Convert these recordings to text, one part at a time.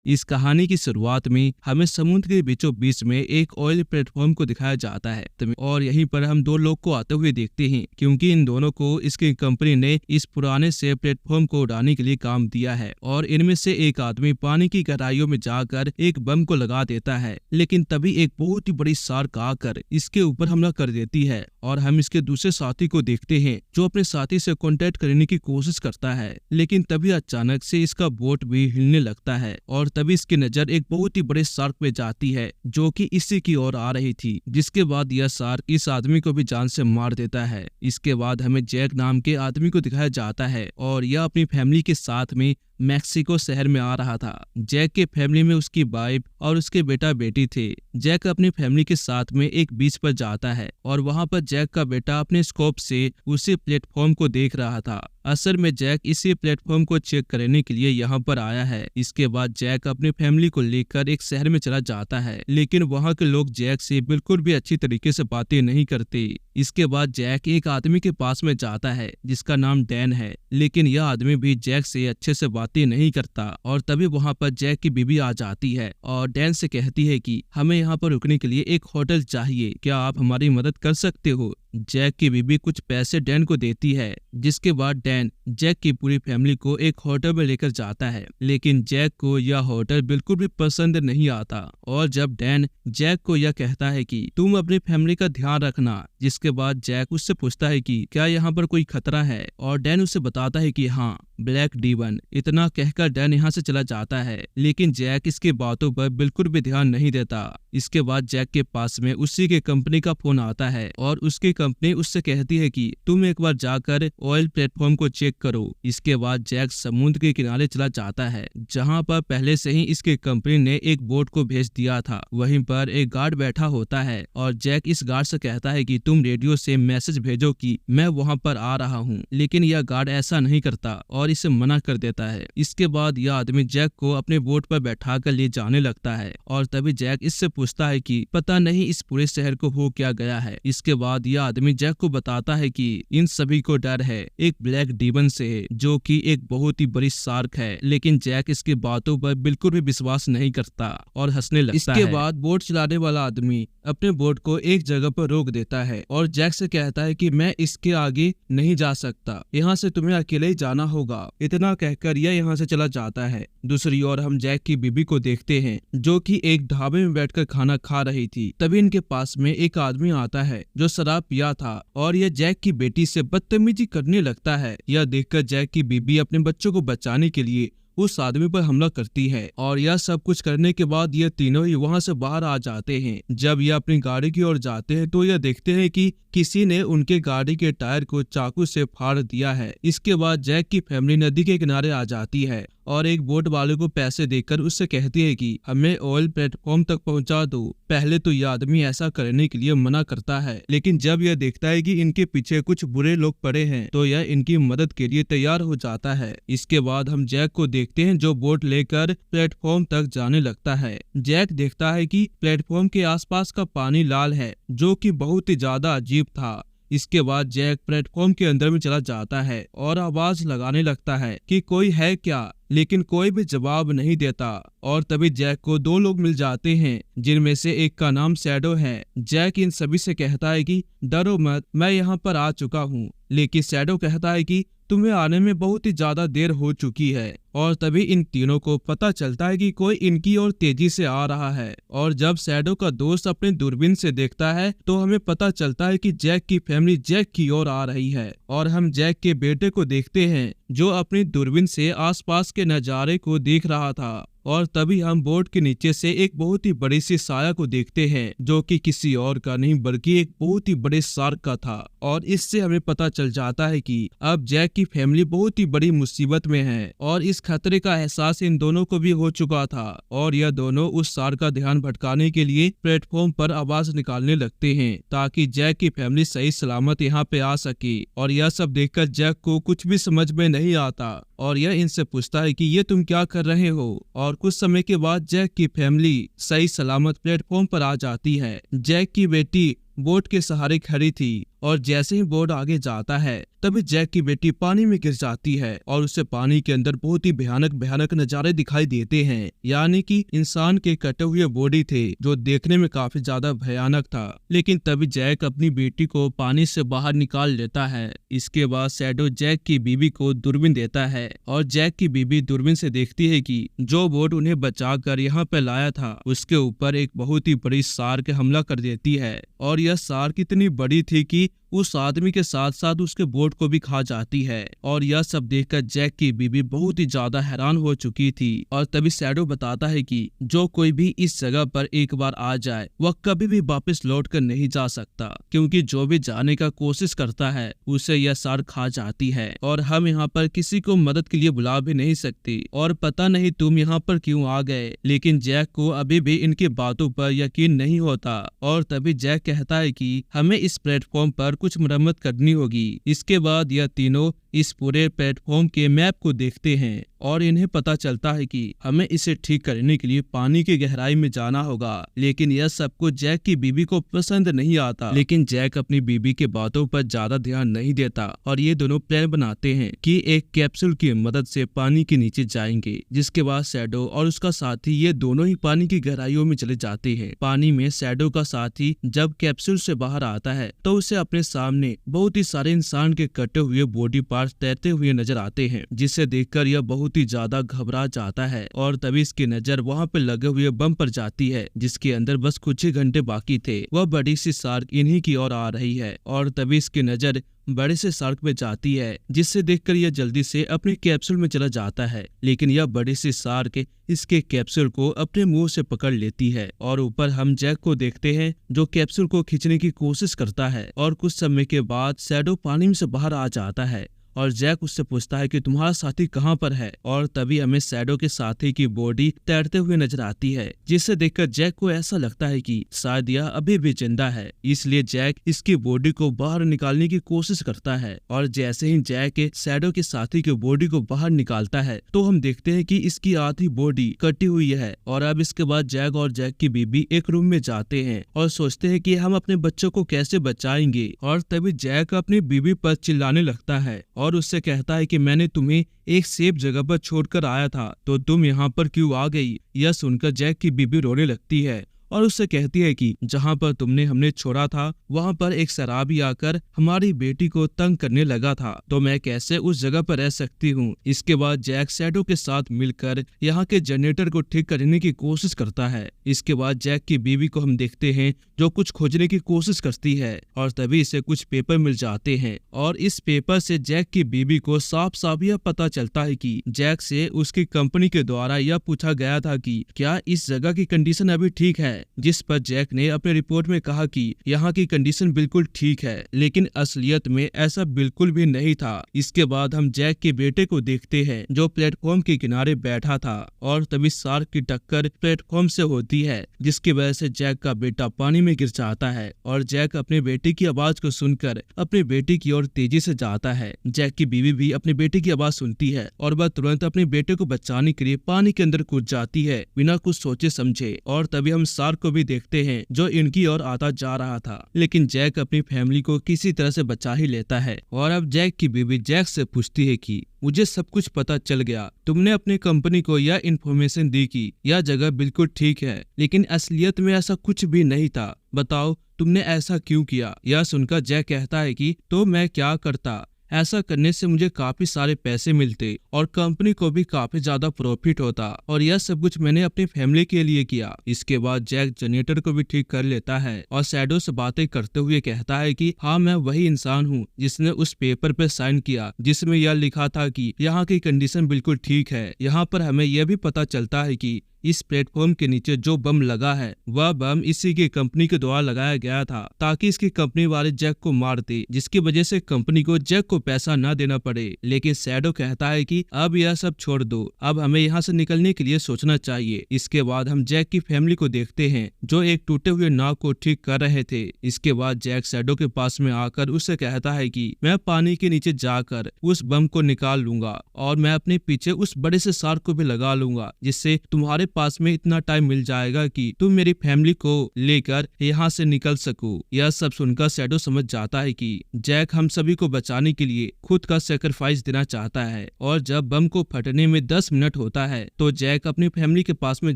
इस कहानी की शुरुआत में हमें समुद्र के बीचों बीच में एक ऑयल प्लेटफॉर्म को दिखाया जाता है और यहीं पर हम दो लोग को आते हुए देखते हैं, क्योंकि इन दोनों को इसकी कंपनी ने इस पुराने से प्लेटफॉर्म को उड़ाने के लिए काम दिया है। और इनमें से एक आदमी पानी की गहराइयों में जाकर एक बम को लगा देता है, लेकिन तभी एक बहुत ही बड़ी शार्क आकर इसके ऊपर हमला कर देती है और हम इसके दूसरे साथी को देखते हैं जो अपने साथी से कांटेक्ट करने की कोशिश करता है, लेकिन तभी अचानक से इसका बोट भी हिलने लगता है और तभी इसकी नजर एक बहुत ही बड़े शार्क पे जाती है जो कि इसी की ओर आ रही थी, जिसके बाद यह शार्क इस आदमी को भी जान से मार देता है। इसके बाद हमें जैक नाम के आदमी को दिखाया जाता है और यह अपनी फैमिली के साथ में मैक्सिको शहर में आ रहा था। जैक के फैमिली में उसकी वाइफ और उसके बेटा बेटी थे। जैक अपनी फैमिली के साथ में एक बीच पर जाता है और वहां पर जैक का बेटा अपने स्कोप से उसी प्लेटफॉर्म को देख रहा था। असल में जैक इसी प्लेटफॉर्म को चेक करने के लिए यहाँ पर आया है। इसके बाद जैक अपनी फैमिली को लेकर एक शहर में चला जाता है, लेकिन वहाँ के लोग जैक से बिल्कुल भी अच्छी तरीके से बातें नहीं करते। इसके बाद जैक एक आदमी के पास में जाता है जिसका नाम डैन है, लेकिन यह आदमी भी जैक से अच्छे से बातें नहीं करता। और तभी वहाँ पर जैक की बीवी आ जाती है और डैन से कहती है कि हमें यहाँ पर रुकने के लिए एक होटल चाहिए, क्या आप हमारी मदद कर सकते हो। जैक की बीवी कुछ पैसे डैन को देती है, जिसके बाद डैन जैक की पूरी फैमिली को एक होटल में लेकर जाता है, लेकिन जैक को यह होटल बिल्कुल भी पसंद नहीं आता। और जब डैन जैक को यह कहता है कि तुम अपनी फैमिली का ध्यान रखना, जिसके बाद जैक उससे पूछता है कि क्या यहाँ पर कोई खतरा है, और डैन उसे बताता है कि हाँ, ब्लैक डीवन। इतना कहकर डैन यहाँ से चला जाता है, लेकिन जैक इसकी बातों पर बिल्कुल भी ध्यान नहीं देता। इसके बाद जैक के पास में उसी के कंपनी का फोन आता है और उसकी कंपनी उससे कहती है कि तुम एक बार जाकर ऑयल प्लेटफॉर्म को चेक करो। इसके बाद जैक समुद्र के किनारे चला जाता है, जहाँ पर पहले से ही इसकी कंपनी ने एक बोट को भेज दिया था। वहीं पर एक गार्ड बैठा होता है और जैक इस गार्ड से कहता है कि तुम रेडियो से मैसेज भेजो कि मैं वहाँ पर आ रहा हूँ, लेकिन यह गार्ड ऐसा नहीं करता और इसे मना कर देता है। इसके बाद यह आदमी जैक को अपने बोट पर बैठा कर ले जाने लगता है और तभी जैक इससे पूछता है कि पता नहीं इस पूरे शहर को हो क्या गया है। इसके बाद यह आदमी जैक को बताता है कि इन सभी को डर है एक ब्लैक डीमन से, जो कि एक बहुत ही बड़ी शार्क है, लेकिन जैक इसकी बातों पर बिल्कुल भी विश्वास नहीं करता और हंसने लगता है। इसके बाद बोट चलाने वाला आदमी अपने बोट को एक जगह पर रोक देता है और जैक से कहता है कि मैं इसके आगे नहीं जा सकता, यहाँ से तुम्हें अकेले ही जाना होगा। इतना कहकर यह यहाँ से चला जाता है। दूसरी ओर हम जैक की बीबी को देखते हैं जो कि एक ढाबे में बैठकर खाना खा रही थी। तभी इनके पास में एक आदमी आता है जो शराब पिया था और यह जैक की बेटी से बदतमीजी करने लगता है। यह देखकर जैक की बीबी अपने बच्चों को बचाने के लिए उस आदमी पर हमला करती है और यह सब कुछ करने के बाद ये तीनों ही वहां से बाहर आ जाते हैं। जब ये अपनी गाड़ी की ओर जाते हैं तो यह देखते हैं कि किसी ने उनके गाड़ी के टायर को चाकू से फाड़ दिया है। इसके बाद जैक की फैमिली नदी के किनारे आ जाती है और एक बोट वाले को पैसे देकर उससे कहती है कि हमें ऑयल प्लेटफॉर्म तक पहुंचा दो। पहले तो यह आदमी ऐसा करने के लिए मना करता है, लेकिन जब यह देखता है कि इनके पीछे कुछ बुरे लोग पड़े हैं तो यह इनकी मदद के लिए तैयार हो जाता है। इसके बाद हम जैक को देखते हैं जो बोट लेकर प्लेटफॉर्म तक जाने लगता है। जैक देखता है कि प्लेटफॉर्म के आसपास का पानी लाल है, जो कि बहुत ही ज्यादा अजीब था। इसके बाद जैक प्लेटफॉर्म के अंदर में चला जाता है और आवाज लगाने लगता है कि कोई है क्या, लेकिन कोई भी जवाब नहीं देता। और तभी जैक को दो लोग मिल जाते हैं, जिनमें से एक का नाम शैडो है। जैक इन सभी से कहता है कि डरो मत, मैं यहाँ पर आ चुका हूँ, लेकिन शैडो कहता है कि तुम्हें आने में बहुत ही ज्यादा देर हो चुकी है। और तभी इन तीनों को पता चलता है कि कोई इनकी ओर तेजी से आ रहा है और जब शैडो का दोस्त अपने दूरबीन से देखता है तो हमें पता चलता है कि जैक की फैमिली जैक की ओर आ रही है। और हम जैक के बेटे को देखते हैं जो अपनी दूरबीन से आसपास के नजारे को देख रहा था। और तभी हम बोट के नीचे से एक बहुत ही बड़ी सी साया को देखते हैं, जो कि किसी और का नहीं बल्कि एक बहुत ही बड़े शार्क का था। और इससे हमें पता चल जाता है कि अब जैक की फैमिली बहुत ही बड़ी मुसीबत में है और इस खतरे का एहसास इन दोनों को भी हो चुका था और यह दोनों उस शार्क का ध्यान भटकाने के लिए प्लेटफॉर्म पर आवाज निकालने लगते हैं ताकि जैक की फैमिली सही सलामत यहाँ पे आ सके। और यह सब देखकर जैक को कुछ भी समझ में नहीं आता और यह इनसे पूछता है कि ये तुम क्या कर रहे हो। और कुछ समय के बाद जैक की फैमिली सही सलामत प्लेटफॉर्म पर आ जाती है। जैक की बेटी बोट के सहारे खड़ी थी और जैसे ही बोट आगे जाता है तभी जैक की बेटी पानी में गिर जाती है और उसे पानी के अंदर बहुत ही भयानक भयानक नजारे दिखाई देते हैं, यानी कि इंसान के कटे हुए बॉडी थे जो देखने में काफी ज्यादा भयानक था। लेकिन तभी जैक अपनी बेटी को पानी से बाहर निकाल लेता है। इसके बाद शैडो जैक की बीबी को दूरबीन देता है और जैक की बीबी दूरबीन से देखती है कि जो बोट उन्हें बचाकर यहाँ पे लाया था उसके ऊपर एक बहुत ही बड़ी शार्क हमला कर देती है और यह शार्क इतनी बड़ी थी कि उस आदमी के साथ साथ उसके बोट को भी खा जाती है। और यह सब देखकर जैक की बीबी बहुत ही ज्यादा हैरान हो चुकी थी। और तभी शैडो बताता है कि जो कोई भी इस जगह पर एक बार आ जाए वह कभी भी वापस लौट कर नहीं जा सकता, क्योंकि जो भी जाने का कोशिश करता है उसे यह शार्क खा जाती है और हम यहाँ पर किसी को मदद के लिए बुला भी नहीं सकती। और पता नहीं तुम यहाँ पर क्यों आ गए, लेकिन जैक को अभी भी इनकी बातों पर यकीन नहीं होता। और तभी जैक कहता है कि हमें इस प्लेटफॉर्म पर कुछ मरम्मत करनी होगी। इसके बाद यह तीनों इस पूरे प्लेटफॉर्म के मैप को देखते हैं और इन्हें पता चलता है कि हमें इसे ठीक करने के लिए पानी की गहराई में जाना होगा। लेकिन यह सब कुछ जैक की बीबी को पसंद नहीं आता। लेकिन जैक अपनी बीबी के बातों पर ज्यादा ध्यान नहीं देता और ये दोनों प्लान बनाते हैं कि एक कैप्सूल की मदद से पानी के नीचे जाएंगे। जिसके बाद शैडो और उसका साथी ये दोनों ही पानी की गहराइयों में चले जाते हैं। पानी में शैडो का साथी जब कैप्सूल से बाहर आता है तो उसे अपने सामने बहुत ही सारे इंसान के कटे हुए बॉडी पार्ट्स तैरते हुए नजर आते हैं, जिसे देखकर यह बहुत ही ज्यादा घबरा जाता है। और तभी इसकी नजर वहाँ पे लगे हुए बम पर जाती है जिसके अंदर बस कुछ ही घंटे बाकी थे। वह बड़ी सी शार्क इन्हीं की ओर आ रही है और तभी इसकी नजर बड़े से शार्क में जाती है, जिससे देखकर यह जल्दी से अपने कैप्सूल में चला जाता है। लेकिन यह बड़ी सी शार्क इसके कैप्सूल को अपने मुंह से पकड़ लेती है। और ऊपर हम जैक को देखते हैं जो कैप्सूल को खींचने की कोशिश करता है और कुछ समय के बाद शैडो पानी में से बाहर आ जाता है और जैक उससे पूछता है कि तुम्हारा साथी कहाँ पर है। और तभी हमें शैडो के साथी की बॉडी तैरते हुए नजर आती है, जिसे देखकर जैक को ऐसा लगता है कि शायद यह अभी भी जिंदा है। इसलिए जैक इसकी बॉडी को बाहर निकालने की कोशिश करता है और जैसे ही जैक शैडो के साथी की बॉडी को बाहर निकालता है तो हम देखते हैं कि इसकी आधी बॉडी कटी हुई है। और अब इसके बाद जैक और जैक की बीबी एक रूम में जाते हैं और सोचते हैं कि हम अपने बच्चों को कैसे बचाएंगे। और तभी जैक अपनी बीबी पर चिल्लाने लगता है और उससे कहता है कि मैंने तुम्हें एक सेफ जगह पर छोड़कर आया था तो तुम यहाँ पर क्यों आ गई। यह सुनकर जैक की बीबी रोने लगती है और उससे कहती है कि जहाँ पर तुमने हमने छोड़ा था वहाँ पर एक शराबी आकर हमारी बेटी को तंग करने लगा था, तो मैं कैसे उस जगह पर रह सकती हूँ। इसके बाद जैक शैडो के साथ मिलकर यहाँ के जनरेटर को ठीक करने की कोशिश करता है। इसके बाद जैक की बीवी को हम देखते हैं जो कुछ खोजने की कोशिश करती है और तभी इसे कुछ पेपर मिल जाते हैं। और इस पेपर से जैक की बीवी को साफ साफ यह पता चलता है कि जैक से उसकी कंपनी के द्वारा यह पूछा गया था कि क्या इस जगह की कंडीशन अभी ठीक है, जिस पर जैक ने अपने रिपोर्ट में कहा कि यहाँ की कंडीशन बिल्कुल ठीक है, लेकिन असलियत में ऐसा बिल्कुल भी नहीं था। इसके बाद हम जैक के बेटे को देखते हैं जो प्लेटफॉर्म के किनारे बैठा था और तभी शार्क की टक्कर प्लेटफॉर्म से होती है, जिसकी वजह से जैक का बेटा पानी में गिर जाता है। और जैक अपने बेटे की आवाज को सुनकर अपने बेटे की ओर तेजी से जाता है। जैक की बीवी भी अपने बेटे की आवाज सुनती है और वह तुरंत अपने बेटे को बचाने के लिए पानी के अंदर कूद जाती है बिना कुछ सोचे समझे। और तभी हम शार्क को भी देखते हैं जो इनकी ओर आता जा रहा था, लेकिन जैक अपनी फैमिली को किसी तरह से बचा ही लेता है। और अब जैक की बीवी जैक से पूछती है कि मुझे सब कुछ पता चल गया, तुमने अपनी कंपनी को यह इन्फॉर्मेशन दी कि यह जगह बिल्कुल ठीक है, लेकिन असलियत में ऐसा कुछ भी नहीं था, बताओ तुमने ऐसा क्यों किया। यह सुनकर जैक कहता है कि तो मैं क्या करता, ऐसा करने से मुझे काफी सारे पैसे मिलते और कंपनी को भी काफी ज्यादा प्रॉफिट होता, और यह सब कुछ मैंने अपनी फैमिली के लिए किया। इसके बाद जैक जनरेटर को भी ठीक कर लेता है और शैडो से बातें करते हुए कहता है कि हाँ मैं वही इंसान हूँ जिसने उस पेपर पे साइन किया जिसमें यह लिखा था कि यहाँ की कंडीशन बिल्कुल ठीक है। यहाँ पर हमें यह भी पता चलता है कि इस प्लेटफॉर्म के नीचे जो बम लगा है वह बम इसी की कंपनी के द्वारा लगाया गया था ताकि इसकी कंपनी वाले जैक को मार दे, जिसकी वजह से कंपनी को जैक को पैसा न देना पड़े। लेकिन शैडो कहता है कि अब यह सब छोड़ दो, अब हमें यहाँ से निकलने के लिए सोचना चाहिए। इसके बाद हम जैक की फैमिली को देखते हैं जो एक टूटे हुए नाव को ठीक कर रहे थे। इसके बाद जैक शैडो के पास में आकर उससे कहता है कि मैं पानी के नीचे जाकर उस बम को निकाल लूंगा और मैं अपने पीछे उस बड़े से शार्क को भी लगा लूंगा, जिससे तुम्हारे पास में इतना टाइम मिल जाएगा कि तुम मेरी फैमिली को लेकर यहाँ से निकल सको। यह सब सुनकर शैडो समझ जाता है कि जैक हम सभी को बचाने के लिए खुद का सेक्रीफाइस देना चाहता है। और जब बम को फटने में 10 मिनट होता है तो जैक अपनी फैमिली के पास में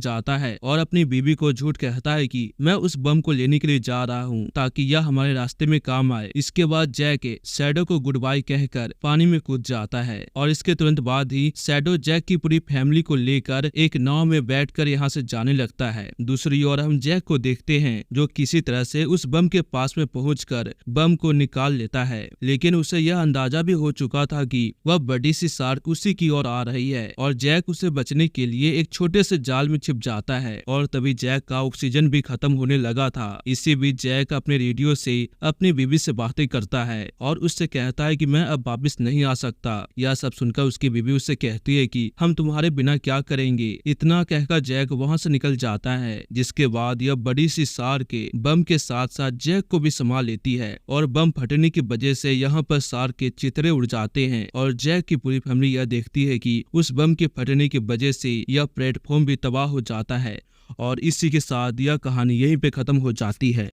जाता है और अपनी बीवी को झूठ कहता है कि मैं उस बम को लेने के लिए जा रहा हूँ ताकि यह हमारे रास्ते में काम आए। इसके बाद जैक शैडो को गुड बाय कहकर पानी में कूद जाता है और इसके तुरंत बाद ही शैडो जैक की पूरी फैमिली को लेकर एक नाव में बैठकर यहाँ से जाने लगता है। दूसरी ओर हम जैक को देखते हैं जो किसी तरह से उस बम के पास में पहुंचकर बम को निकाल लेता है, लेकिन उसे यह अंदाजा भी हो चुका था कि वह बड़ी सी शार्क उसी की ओर आ रही है और जैक उसे बचने के लिए एक छोटे से जाल में छिप जाता है। और तभी जैक का ऑक्सीजन भी खत्म होने लगा था। इसी बीच जैक अपने रेडियो से अपनी बीवी से बातें करता है और उससे कहता है कि मैं अब वापस नहीं आ सकता। यह सब सुनकर उसकी बीवी उससे कहती है कि हम तुम्हारे बिना क्या करेंगे। इतना कहकर जैक वहां से निकल जाता है, जिसके बाद यह बड़ी सी शार्क बम के साथ साथ जैक को भी संभाल लेती है और बम फटने की वजह से यहाँ पर शार्क के चितरे उड़ जाते हैं और जैक की पूरी फैमिली यह देखती है कि उस बम के फटने की वजह से यह प्लेटफॉर्म भी तबाह हो जाता है। और इसी के साथ यह कहानी यहीं पे खत्म हो जाती है।